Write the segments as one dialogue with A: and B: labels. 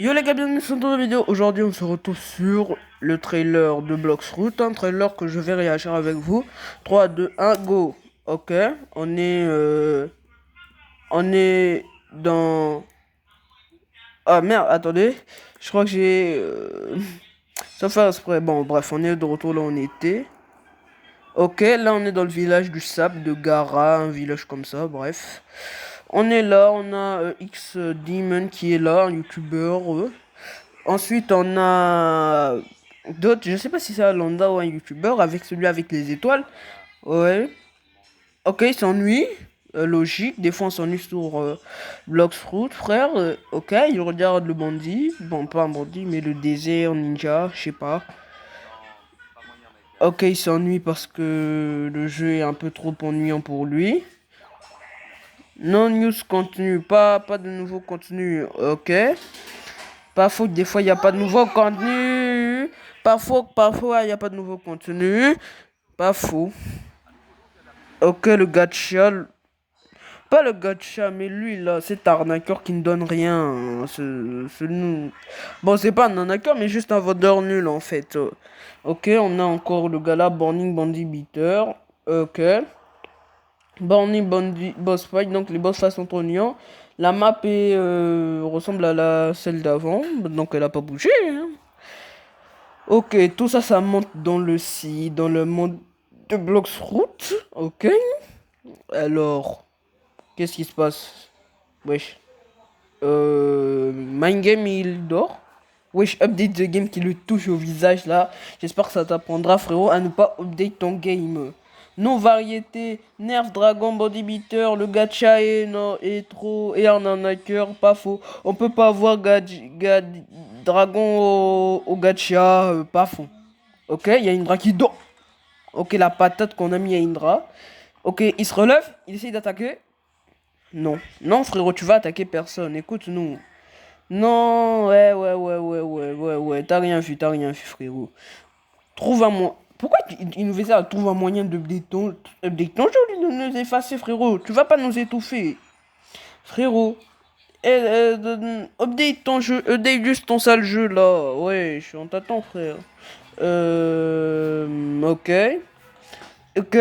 A: Yo les gars, bienvenue sur une nouvelle vidéo. Aujourd'hui, on se retrouve sur le trailer de Bloxfruit, un trailer que je vais réagir avec vous. 3, 2, 1, go. Ok, on est dans... Ah merde, attendez. Je crois que j'ai... Ça fait exprès. Bon, bref, on est de retour là où on était. Ok, là on est dans le village du sable de Gara, un village comme ça, bref. On est là, on a X Demon qui est là, un youtubeur. Ensuite, on a d'autres, je sais pas si c'est Alanda ou un youtubeur, avec celui avec les étoiles. Ouais. Ok, il s'ennuie. Logique, des fois on s'ennuie sur Bloxfruit, frère. Ok, il regarde le bandit. Bon, pas un bandit, mais le désert, ninja, je sais pas. Ok, il s'ennuie parce que le jeu est un peu trop ennuyant pour lui. Non news contenu, pas de nouveau contenu. Ok. Pas faux, des fois il n'y a pas de nouveau contenu. Parfois il n'y a pas de nouveau contenu. Pas faux. Ok, le gacha. Pas le gacha, mais lui là, cet arnaqueur qui ne donne rien. Bon, c'est pas un arnaqueur, mais juste un vendeur nul en fait. Ok, on a encore le gars là, Burning Bandit Beater. Ok. Burning Bandit Boss Fight, donc les boss façon Trognon. La map ressemble à celle d'avant, donc elle a pas bougé, hein. Ok, tout ça, ça monte dans le monde de Bloxfruit. Ok. Alors, qu'est-ce qui se passe? Wesh. Mind Game, il dort. Wesh, update the game qui le touche au visage là. J'espère que ça t'apprendra, frérot, à ne pas update ton game. Non variété, nerf dragon bodybeater, le gacha est, non, est trop, et un arnaqueur, pas faux. On peut pas avoir dragon au gacha, pas faux. Ok, il y a Indra qui dort. Ok, la patate qu'on a mis à Indra. Ok, il se relève, il essaye d'attaquer. Non, non frérot, tu vas attaquer personne. Écoute-nous. Non, ouais. T'as rien vu, frérot. Trouve un moyen. Pourquoi il nous fait ça? Trouve un moyen de update ton jeu, de nous effacer, frérot. Tu vas pas nous étouffer, frérot. Update ton jeu, update juste ton sale jeu là. Ouais, je suis en t'attend, frère. Ok. Ok.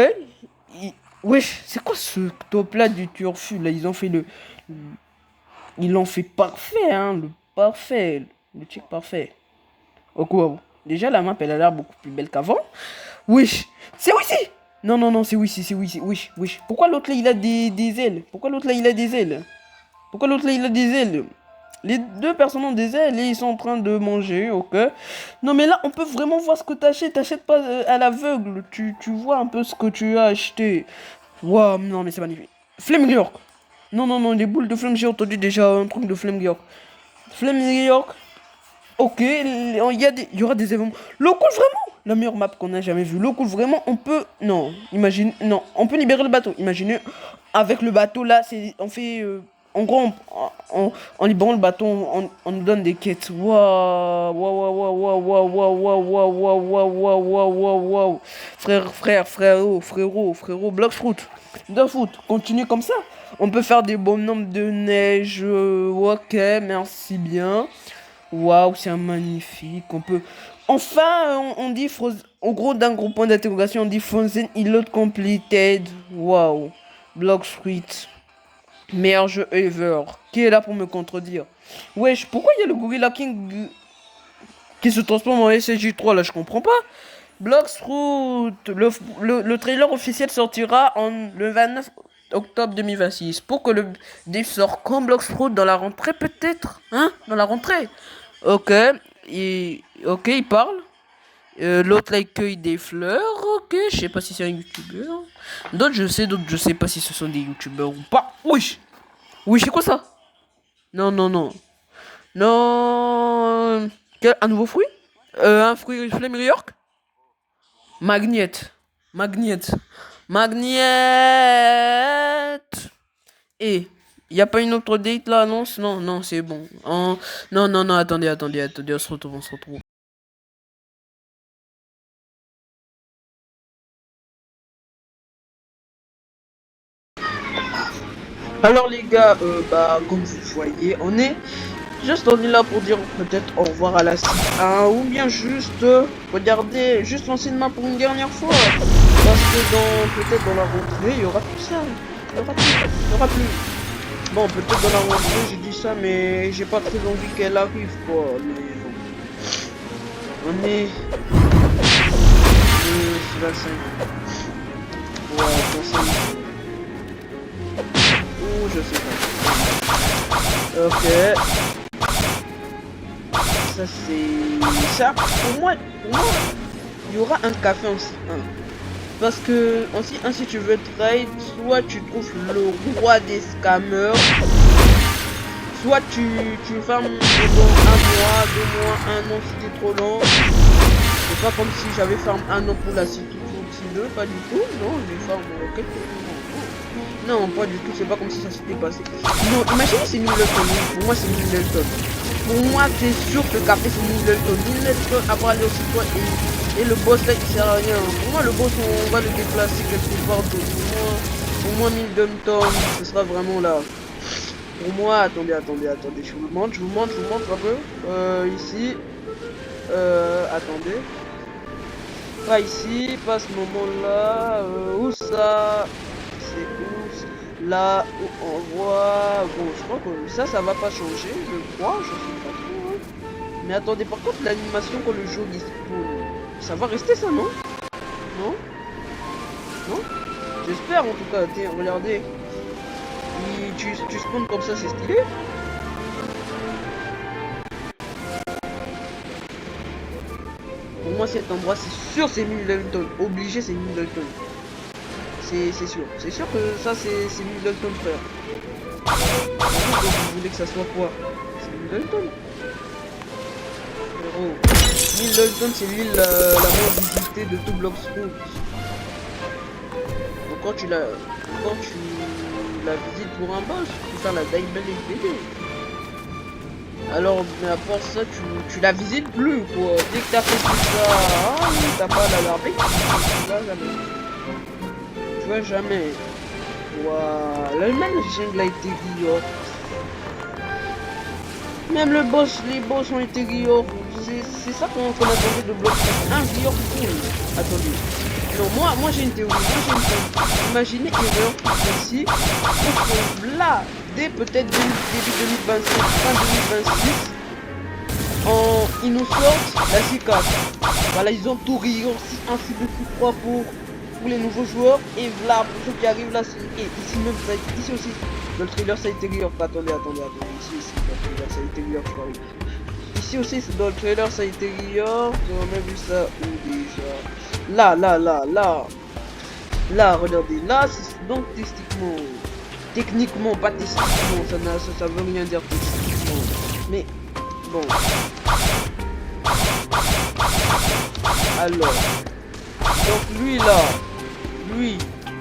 A: Il- Wesh, c'est quoi ce top là du turfu là? Ils ont fait le. Ils l'ont fait parfait, hein. Le parfait. Le check parfait. Ok, wow. Déjà, la map elle a l'air beaucoup plus belle qu'avant. Wesh, c'est Wissy! Non, non, non, c'est Wissy, c'est Wissy. Wesh. Pourquoi l'autre là il a des ailes? Pourquoi l'autre là il a des ailes? Pourquoi l'autre là il a des ailes? Les deux personnes ont des ailes et ils sont en train de manger, ok. Non mais là on peut vraiment voir ce que t'achètes. T'achètes pas à l'aveugle. Tu vois un peu ce que tu as acheté. Waouh, non mais c'est magnifique. Flame York. Non, non, non, les boules de flemme, j'ai entendu déjà un truc de Flame York. Flame York. Ok, il y aura des événements. Local vraiment la meilleure map qu'on a jamais vue. Local vraiment, on peut... Non, imagine... Non, on peut libérer le bateau. Imaginez, avec le bateau là, on fait... En gros, en libérant le bateau, on nous donne des quêtes. Waouh, waouh. Frérot, Bloxfruit. De foot, continue comme ça. On peut faire des bonhommes de neige. Ok, merci bien. Waouh, c'est un magnifique. On peut. Enfin, on dit Frozen. Au gros, d'un gros point d'interrogation, on dit Frozen Ilot Completed. Waouh. Block Street. Meilleur jeu ever. Qui est là pour me contredire? Wesh, pourquoi il y a le Gorilla King qui se transforme en SSJ3 là? Je comprends pas. Bloxfruit. Le trailer officiel sortira le 29 octobre 2026. Pour que le dev sort comme Bloxfruit dans la rentrée, peut-être. Hein? Dans la rentrée. Ok, il parle. L'autre là, il cueille des fleurs. Ok, je sais pas si c'est un youtubeur. D'autres je sais pas si ce sont des youtubeurs ou pas. Oui, oui, c'est quoi ça? Non, non, non. Non. Un nouveau fruit? Un fruit Flame York? Magnette. Magnette. Magnette. Et y a pas une autre date là, non? Non, non, c'est bon. Non, non, non, attendez, on se retrouve. Alors les gars, comme vous voyez, on est Juste on est là pour dire peut-être au revoir à la suite, hein, ou bien juste regarder, juste lancer une main pour une dernière fois. Parce que peut-être dans la rentrée, il y aura tout ça. Il y aura tout, il y aura plus. Bon, peut-être dans la rentrée, j'ai dit ça, mais j'ai pas très envie qu'elle arrive, quoi. Mais bon. On est... c'est la 5. Ouais, pour ça. Ouh, je sais pas. Ok. Ça c'est ça pour moi il y aura un café aussi hein. Parce que si tu veux trade, soit tu trouves le roi des scammers, soit tu fermes pendant un mois, 2 mois, un an si t'es trop long. C'est pas comme si j'avais fermé un an pour la City 2, pas du tout, non, j'ai fermé quelques mois. Non, pas du tout, c'est pas comme si ça s'était passé. Non, imaginez c'est Middleton, pour moi c'est Middleton. Pour moi c'est sûr que le café c'est Middleton. Middleton après aller aussi toi et le boss là il sert à rien. Pour moi le boss on va le déplacer quelque part d'autre. Pour moi Middleton ce sera vraiment là. Pour moi, attendez, je vous montre un peu. Ici. Attendez. Pas ici, pas à ce moment-là. Où ça? C'est où? Là où on voit. Bon, je crois que ça va pas changer, je crois, je sais pas trop. Hein. Mais attendez, par contre, l'animation quand le jour il spawn, ça va rester ça, non? Non? Non? J'espère en tout cas, tiens, regardez. Tu spawns comme ça, c'est stylé. Pour moi, cet endroit, c'est sûr, c'est Middleton. Obligé, c'est Middleton. C'est sûr que ça, c'est Middleton, frère. Vous voulez que ça soit quoi? C'est Middleton. Oh. Middleton, c'est l'île la moins visitée de tout Bloxroot. Donc quand tu la visites pour un boss, tu peux faire la Diamond XBD. Alors, mais à part ça, tu la visites plus, quoi. Dès que t'as fait tout ça, t'as pas la larve, tu vas jamais. Tu vois jamais. Voilà, même le jungle a été guillot. Même les boss ont été guillot. C'est ça qu'on attendait de bloquer. Un guillot cool. Attendez. Non, moi j'ai une théorie. Imaginez Erreur ici. Là, dès peut-être début 2026, fin 2026, ils nous sortent la C4. Voilà, ils ont tout riourci ainsi de tout 3 pour les nouveaux joueurs. Et là, pour ceux qui arrivent là, et ici même, ici aussi, dans le trailer ça a été guillot. Attendez. Ici, dans le trailer ça a été guillot, je crois. Ici aussi, dans le trailer ça a été guillot. On a vu ça où déjà? Là, regardez, là, donc techniquement, pas techniquement, ça veut rien dire techniquement. Mais, bon. Alors, donc lui, le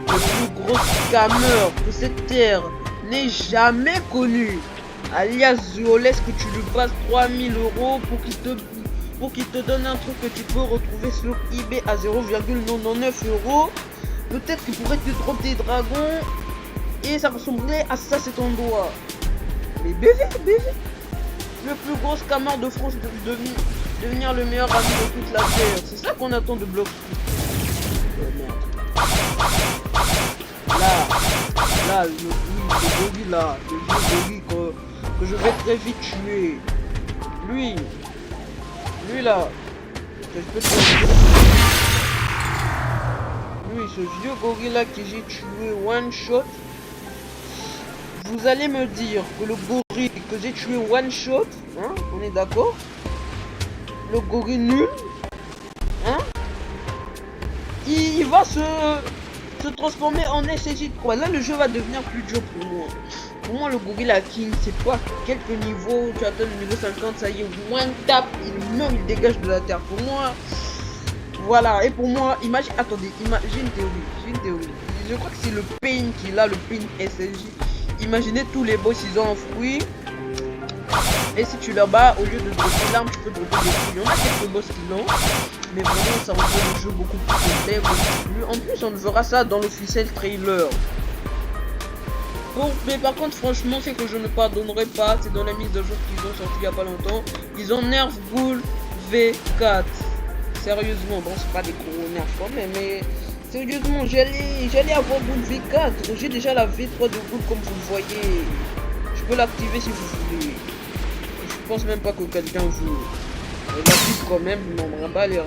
A: plus gros scammer que cette terre n'ait jamais connu, alias Zuoles, que tu lui passes 3000 € pour qu'il te donne un truc que tu peux retrouver sur eBay à 0,99 €. Peut-être qu'il pourrait te drop des dragons et ça ressemblerait à ça cet endroit. Mais BV, le plus gros scammer de France devenir le meilleur ami de toute la terre. C'est ça qu'on attend de Bloxroot. Là, le vieux Gogi que je vais très vite tuer. Lui là, que je peux te dire. Lui, ce vieux gorilla que j'ai tué one shot. Vous allez me dire que le gorille que j'ai tué one shot, hein, on est d'accord? Le gorille nul, hein? Il va se transformer en SSJ 3. Là, le jeu va devenir plus dur pour moi. Pour moi, le gorilla king, c'est quoi? Quelques niveaux, tu atteins le niveau 50, ça y est, one tap, il meurt, il dégage de la terre. Pour moi, voilà. Et pour moi, attendez, j'ai une théorie. Je crois que c'est le pain qu'il a, le pain SSJ. Imaginez tous les boss, ils ont un fruit. Et si tu leur bats, au lieu de dropper l'arme, tu peux dropper des fruits. Il y en a quelques boss qui l'ont. Mais vraiment, ça rend le jeu beaucoup plus complet, beaucoup plus. En plus, on verra ça dans l'officiel trailer. Mais par contre, franchement, c'est que je ne pardonnerai pas. C'est dans la mise de jour qu'ils ont sorti il y a pas longtemps. Ils ont Nerf Ghoul V4. Sérieusement, bon, c'est pas des gros nerfs quand même, mais sérieusement, j'allais avoir Ghoul V4. J'ai déjà la V3 de Ghoul comme vous le voyez. Je peux l'activer si vous voulez. Je pense même pas que quelqu'un vous l'active quand même, vous m'en rabat les reins.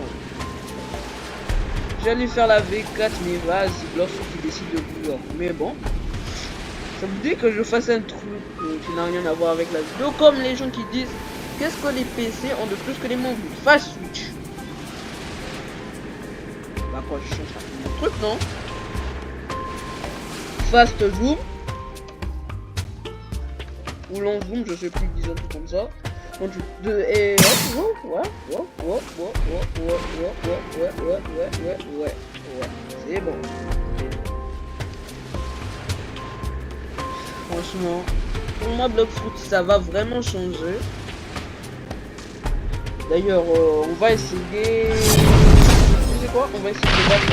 A: J'allais faire la V4, mais vas-y, lorsqu'il décide de vouloir. Mais bon, ça vous dit que je fasse un truc qui n'a rien à voir avec la vidéo, comme les gens qui disent qu'est-ce que les PC ont de plus que les mobiles. Fast switch. Bah quoi, je change un truc, non? Fast zoom. Ou long zoom, je sais plus, disons tout comme ça. Donc, et ouais, c'est bon. Franchement, pour moi, Bloxroot, ça va vraiment changer. D'ailleurs, on va essayer. Tu sais quoi? On va essayer de battre.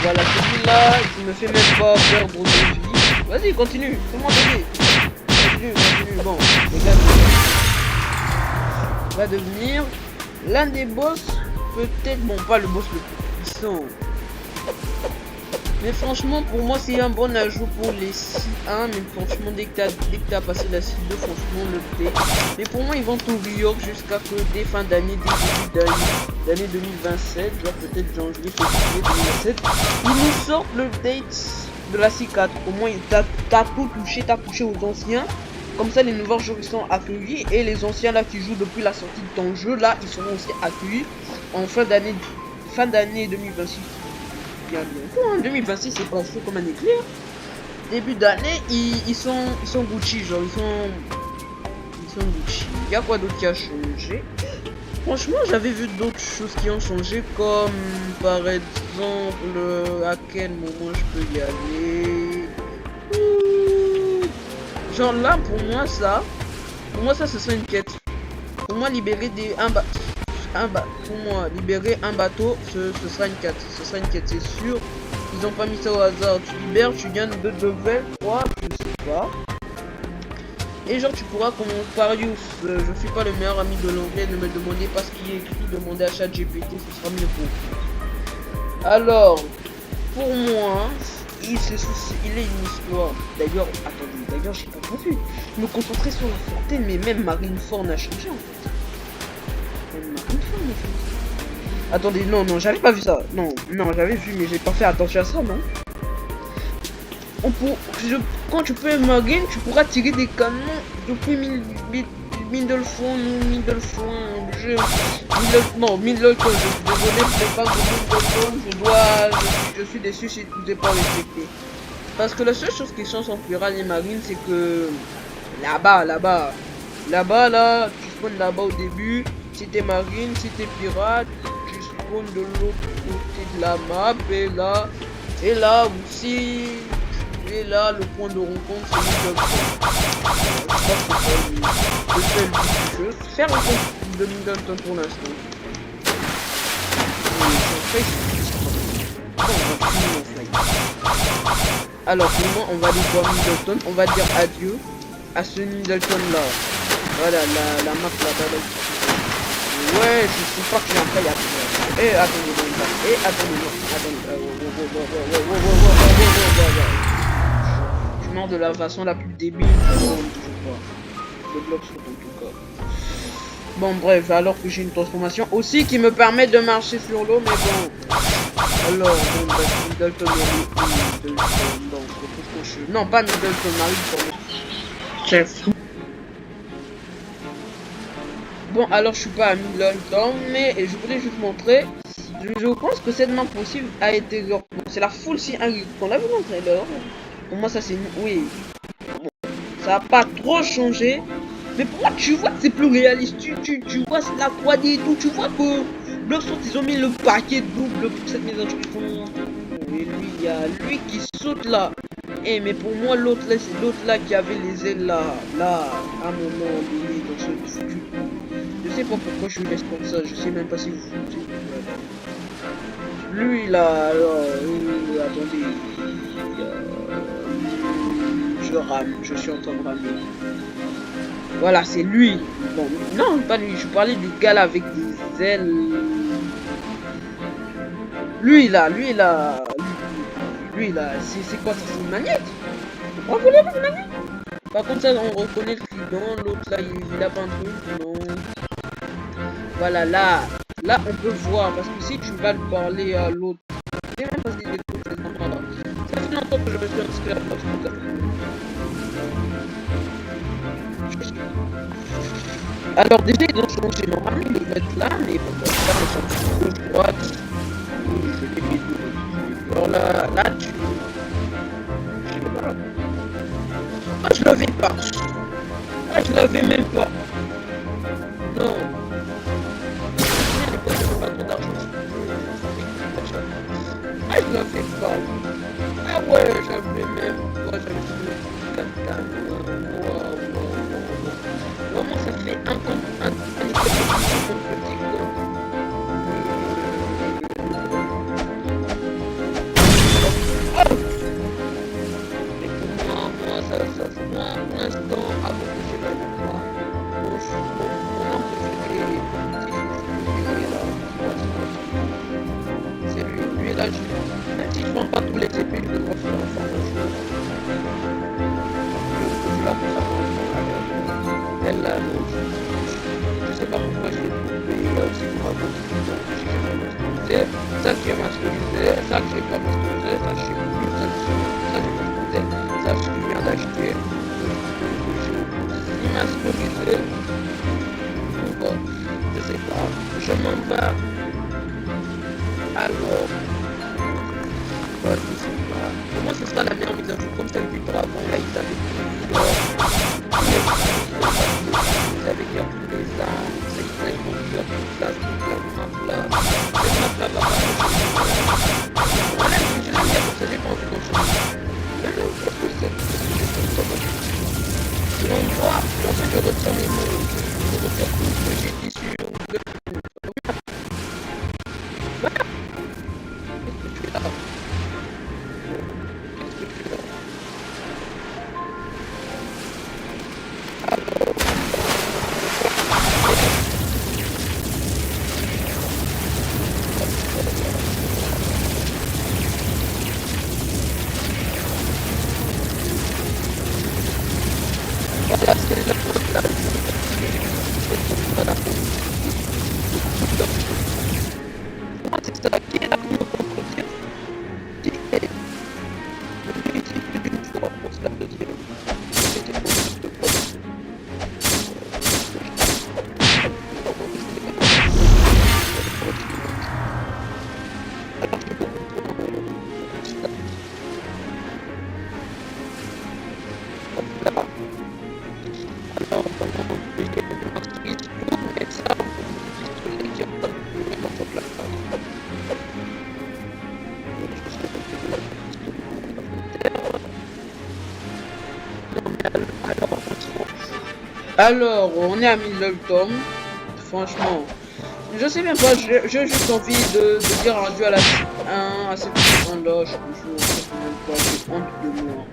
A: Voilà, celui-là, qui me fait même pas perdre de vie. Vas-y, continue, comment t'aider? Continue, bon, les gars, va devenir l'un des boss, peut-être, bon, pas le boss le plus puissant. Mais franchement, pour moi, c'est un bon ajout pour les 6-1. Mais franchement, dès que t'as passé la 6-2, franchement, le dé. Mais pour moi, ils vont tout rework jusqu'à que dès fin d'année, dès début d'année 2027, genre peut-être janvier, février 2027, ils nous sortent le date de la C4. Au moins, t'as tout touché, t'as touché aux anciens. Comme ça, les nouveaux joueurs ils sont accueillis et les anciens là qui jouent depuis la sortie de ton jeu là, ils seront aussi accueillis en fin d'année 2026. Bien bientôt, hein. 2026 c'est passé comme un éclair. Début d'année, ils sont Gucci, genre ils sont Gucci. Il y a quoi d'autre qui a changé? Franchement, j'avais vu d'autres choses qui ont changé, comme par exemple à quel moment je peux y aller. Genre là, pour moi ça ce serait une quête. Pour moi libérer pour moi libérer un bateau, ce sera une quête. Ce sera une quête, c'est sûr. Ils ont pas mis ça au hasard. Tu libères, tu gagnes 2 level, 3, je sais pas. Et genre tu pourras commencer par use. Je suis pas le meilleur ami de l'anglais, ne me demandez pas ce qui est écrit, demandez à ChatGPT, ce sera mieux pour vous. Alors, pour moi, il est une histoire. D'ailleurs, attendez, j'ai pas compris. Je me concentrais sur la Fontaine, mais même Marineford n'a changé en fait. Même Marineford n'a changé. Attendez, non, j'avais pas vu ça. Non, j'avais vu, mais j'ai pas fait attention à ça, non. Quand tu peux Marine, tu pourras tirer des canons depuis Middlefond ou Middlefond. Middleton, je suis désolé, c'est pas Middleton, je suis déçu si tout n'est pas respecté. Parce que la seule chose qui change en Piranha et Marine, c'est que là-bas, là, tu spawns là-bas au début. Si t'es Marine, si t'es pirate, tu spawns de l'autre côté de la map. Et là aussi. Et là, le point de rencontre, c'est Middleton. Je vais faire un compte de Middleton pour l'instant. Alors, pour moi, on va aller voir Middleton. On va dire adieu à ce Middleton là. Voilà, la map là-bas. Ouais, je sais pas que j'ai un play à faire. Je meurs de la façon la plus débile du monde, je crois. De Bloxroot en tout cas. Bon, bref, alors que j'ai une transformation aussi qui me permet de marcher sur l'eau, mais bon. Alors, bon, bref, Middleton, non, pas Middleton, Marineford. Chef. Bon, alors je suis pas à Middleton, mais je voulais juste montrer. Je pense que cette main possible a été. C'est la full si on l'a vu dans le trailer. Pour moi, ça c'est. Oui. Bon, ça a pas trop changé. Mais pour moi, tu vois que c'est plus réaliste. Tu vois la 3D et tout. Tu vois que Bloxroot, ils ont mis le paquet double pour cette mise à jour. Et lui, il y a lui qui saute là. Eh, mais pour moi, l'autre là, c'est l'autre là qui avait les ailes là. Là, à un moment donné, dans ce foutu. Je sais pas pourquoi je lui laisse comme ça. Je sais même pas si vous foutez. Lui là, alors, attendez. je rame, je suis en train de ramer. Voilà, c'est lui. Bon, non, pas lui, je parlais du gars là avec des ailes. Lui là, c'est quoi ça? C'est une manette? On voulait une manette? Par contre, ça, on reconnaît le client, l'autre là, il a pas un truc, non. Voilà, là, on peut voir, parce que si tu vas le parler à l'autre, je sais même pas s'il est là. Ça fait longtemps que je me suis inscrit à la place. Alors déjà, ils ont changé, normalement, ils devraient être là, mais bon, là, ils sont gauche, droite. Je l'ai mis tout. Alors là, tu... Je sais pas. Ah, je l'avais pas. Ah, je l'avais même pas. Non. Ah, je l'avais pas. Ah ouais, j'avais même pas. J'avais vraiment, ça fait un même si je prends pas tous les épées, je devrais faire un formation. Elle là, je sais pas pourquoi je l'ai trouvé, c'est pour un peu ça qui est masterisé, ça que j'ai pas masterisé, ça je sais plus, ça j'ai masterisé, ça je viens d'acheter, il masterisé, bon, je sais pas, je m'en bats, alors, je sais pas, comment ce sera la meilleure mise à jour comme celle du dragon, là ils avaient avec les armes, c'est que ils vont faire tout ça, c'est la map là. Cette map là va pas changer. Je l'aime bien pour ça, j'ai pas envie d'en changer. Mais le parce que c'est l'endroit, ensuite je retiens mes mots, je retiens tout ce que j'ai dit sur le... Voilà. Qu'est-ce que tu fais là? Qu'est-ce que tu fais là? Voilà, c'est la faute là. Voilà. Moi, c'est ça qui est la première entretien. Qui est le ici plus d'une fois pour se la deuxième. C'était pour juste de quoi. Alors, on est à Middleton. Franchement, je sais même pas, j'ai juste envie de dire adieu à la 1 à cette fin-là. Je même pas, j'ai honte de moi.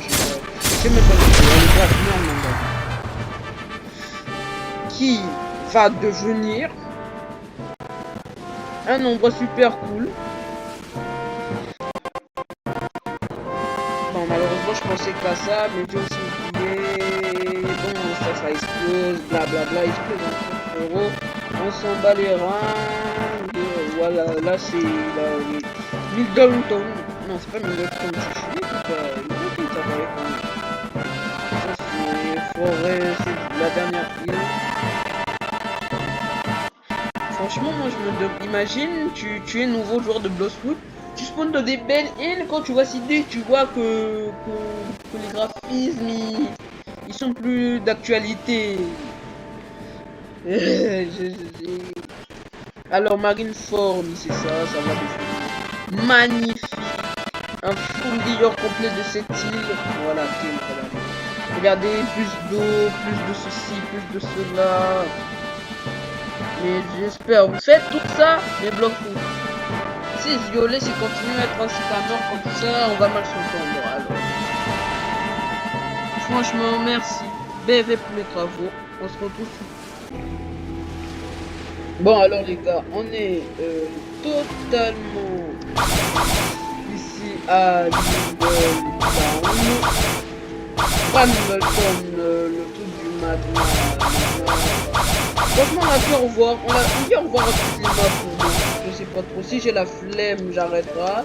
A: Je sais même pas qui va devenir un endroit super cool. Bon, malheureusement, je pensais qu'à ça, mais j'ai aussi oublié. Bon, ça explose, blablabla, explose en 30 euros. On s'en bat les reins. Voilà, là c'est la Middleton. Non, c'est pas Middleton, c'est Chili ou pas? Middleton, ça paraît quand même. Ça c'est forêt, c'est la dernière île. Franchement, moi je me imagine, tu es nouveau joueur de Bloodwood. Tu spawns dans des belles îles, quand tu vois CD, tu vois que les graphismes, ils sont plus d'actualité. Alors Marineford, c'est ça va devenir magnifique. Un full dealer complet de cette île. Voilà, regardez, plus d'eau, plus de ceci, plus de cela. Mais j'espère, vous faites tout ça, les blocs foot. Si Violet, s'il continue à être un scammer comme ça, on va mal s'entendre alors. Franchement, merci. BV pour les travaux. On se retrouve. Bon, alors les gars, on est totalement ici à Wimbledon. Pas Wimbledon, le truc du matin. Franchement, on a dit au revoir. On dit au revoir à toutes les maps pour moi. Je sais pas trop. Si j'ai la flemme, j'arrêterai.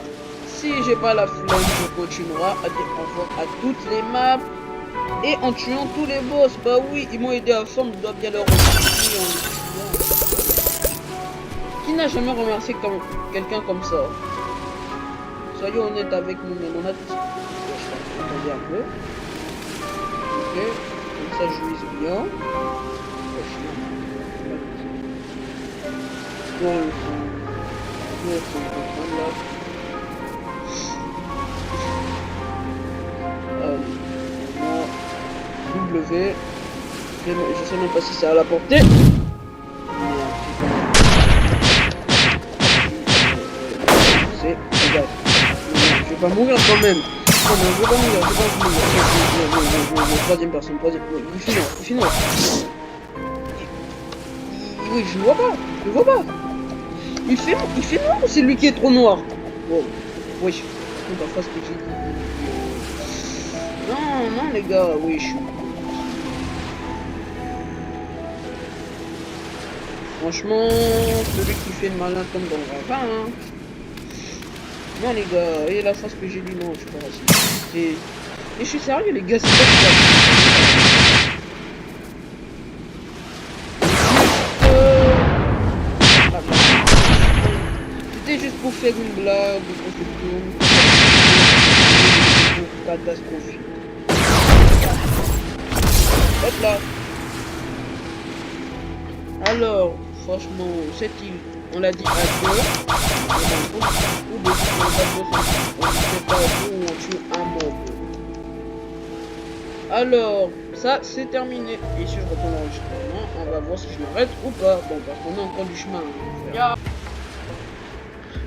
A: Si j'ai pas la flemme, je continuerai à dire au revoir à toutes les maps. Et en tuant tous les boss. Bah oui, ils m'ont aidé à fond, je dois bien leur remercier. Qui n'a jamais remercié quelqu'un comme ça? Soyons honnêtes avec nous-mêmes. On a tous. Attendez un peu. Ok. Comme ça, je vise bien. W. Je sais même pas si c'est à la portée. C'est égal. Je vais pas mourir quand même. Non, mais je vais pas mourir, je vais pas mourir. Troisième personne, troisième. Il fait noir. Oui, je le vois pas. Je le vois pas. Il fait noir ou c'est lui qui est trop noir? Bon, oui, on va faire ce que j'ai dit. Non, les gars, oui, je suis. Franchement, celui qui fait le malin comme dans le ravin, hein. Non les gars, et la phrase que j'ai dit, non, je suis pas raciste. Et je suis sérieux les gars, c'est pas c'était juste pour faire une blague, catastrophique. Hop là. Alors, franchement, cette île, on l'a dit à deux. Ou de on ne sait pas où on tue un mob. Alors, ça c'est terminé. Et si je retourne l'enregistrement, on va voir si je m'arrête ou pas. Bon, parce qu'on est encore du chemin.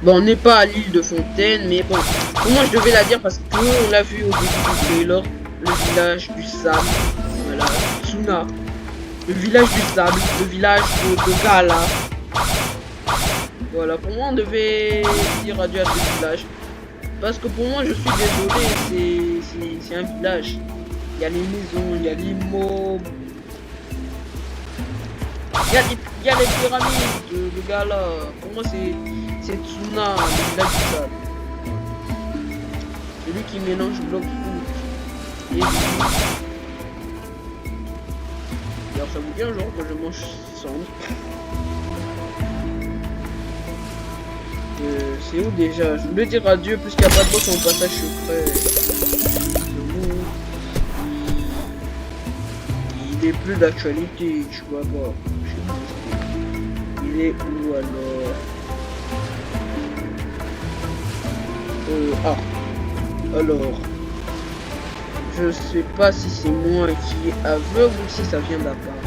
A: Bon, on n'est pas à l'île de Fontaine, mais bon, pour moi je devais la dire parce que on l'a vu au début du trailer, le village du sable. Voilà, Tsuna. Le village du sable, le village de Gala. Voilà, pour moi on devait dire adieu à ce village. Parce que pour moi je suis désolé, c'est un village. Il y a les maisons, il y a les mobs. Il y a les pyramides de Gala. Pour moi c'est Tsuna, le village du sable. Celui qui mélange bloc foot. Et alors ça vous dit un jour que je mange sang. C'est où déjà? Je voulais dire adieu puisqu'il n'y a pas de boss en passage secret. Il est plus d'actualité, tu vois pas. Il est où alors? Alors. Je sais pas si c'est moi qui est aveugle ou si ça vient de la part.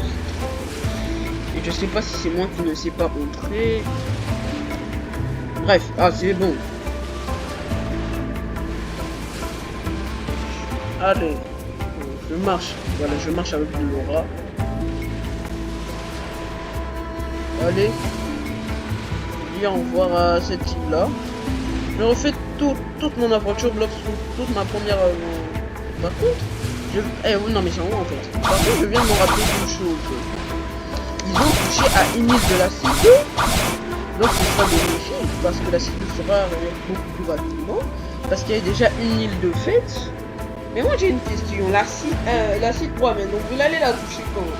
A: Et je sais pas si c'est moi qui ne sais pas entrer. Bref, c'est bon. Allez, je marche. Voilà, je marche avec Laura. Allez, viens au revoir à cette île-là. Je refais toute mon aventure bloc toute ma première. Par contre, non mais c'est en haut en fait. Par contre, je viens de me rappeler d'une chose. Ils ont touché à une île de la cité. Donc ce sera bénéfique parce que la cité sera beaucoup plus rapidement. Parce qu'il y a déjà une île de fête. Mais moi j'ai une question. La cite 3 mais donc vous allez la toucher quand?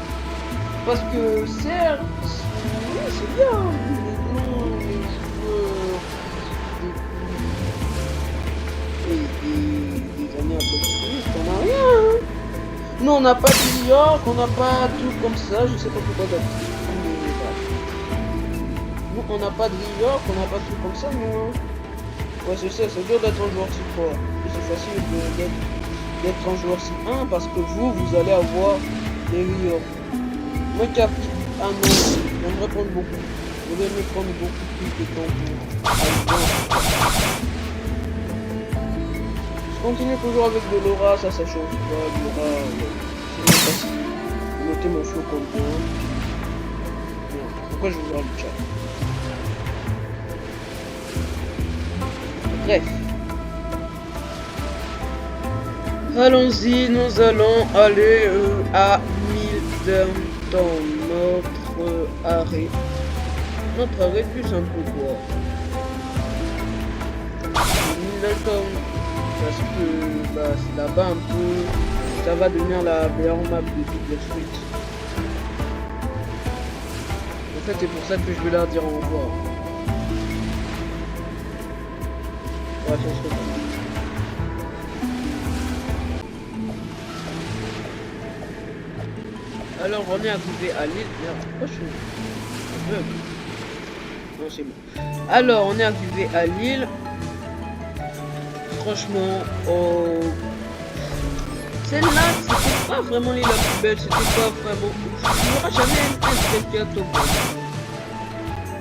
A: Parce que certes, oui, c'est bien. Des années après on n'a rien. Nous on n'a pas de New York, on n'a pas tout comme ça, je sais pas pourquoi d'habitude. Nous on n'a pas de New York, on n'a pas tout comme ça, nous. Ouais c'est ça, c'est dur d'être un joueur si 3. Et c'est facile d'être un joueur si 1 parce que vous allez avoir des New York. Moi qui a pris un an, j'aimerais prendre beaucoup. Je vais me prendre beaucoup plus de temps pour aller voir. Je continue toujours avec de l'aura, ça change pas. L'aura, c'est bien facile. Notez mon flow combo. Pourquoi je vous vois le chat? Bref. Allons-y, nous allons aller à 1000 d'heures dans notre arrêt. Notre arrêt plus un peu quoi. 1000 d'heures parce que bah, c'est là-bas un peu. Ça va devenir la meilleure map de toute la suite. En fait, c'est pour ça que je vais leur dire au revoir. Bref, on se retrouve. Alors on est arrivé à l'île. Merde, pourquoi je suis aveugle? Non, c'est bon. Alors on est arrivé à l'île. Franchement, oh... celle-là, c'était pas vraiment l'île la plus belle, c'était pas vraiment... Tu ne verras jamais mettre quelqu'un top 1.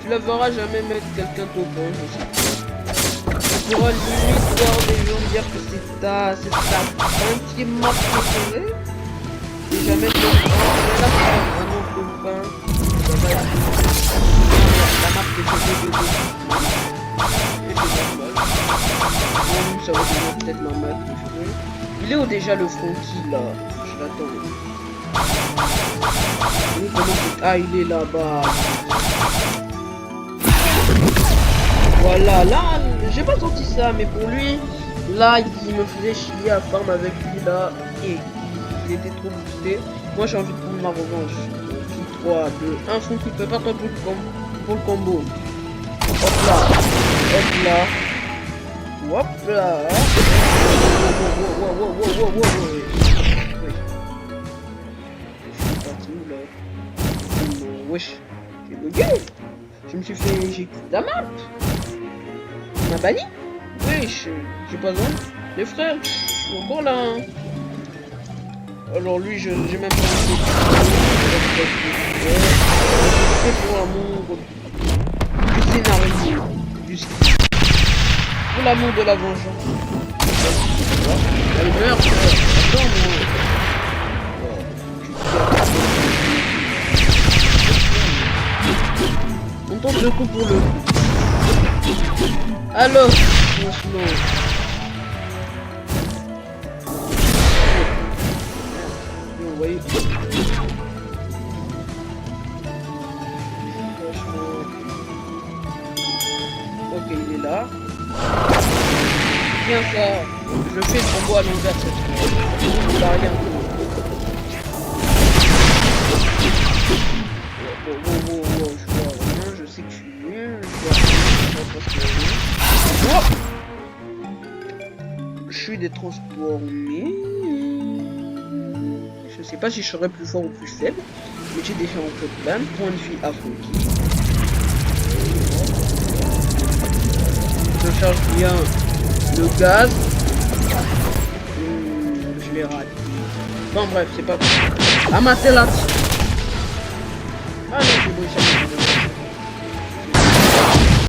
A: Tu la verras jamais mettre quelqu'un top 1, je sais. Tu pourras limite voir des gens dire que c'est ta 20e map préférée. Et jamais top 1, mais là c'est vraiment top 1. Ça va être la map préférée de tout. Et c'est normal. Bon, ça va devenir peut-être ma map préférée. Il est où déjà le Franky là? Je l'attends. Ah, il est là-bas. Voilà, là, j'ai pas senti ça, mais pour lui, là, il me faisait chier à farm avec lui là. Et il était trop boosté. Moi, j'ai envie de prendre ma revanche. 3, 2, 1, Franky, prépare-toi pour le combo. Hop là. Hop là. Hop là. Wesh, j'ai bugué. Je me suis fait éjecter la map. On m'a banni. Wesh, j'ai pas besoin. Les frères, je suis encore là. Hein. Alors lui, j'ai même pas envie c'est pour l'amour du scénario. Pour l'amour de la vengeance. Elle meurt, attends, on tente le coup pour le coup. Alors, franchement. Vous voyez. Ok, il est là. Bien ça. Je fais le combo à l'envers cette fois. Il a rien. Wow, je vois rien, je sais que je suis nul, je suis détransformé. Je sais pas si je serais plus fort ou plus faible, mais j'ai déjà en fait plein de points de vie à Franky. Je charge bien le gaz. Je l'ai raté. Bon bref, c'est pas grave. Amatez là. Ah non, c'est bon,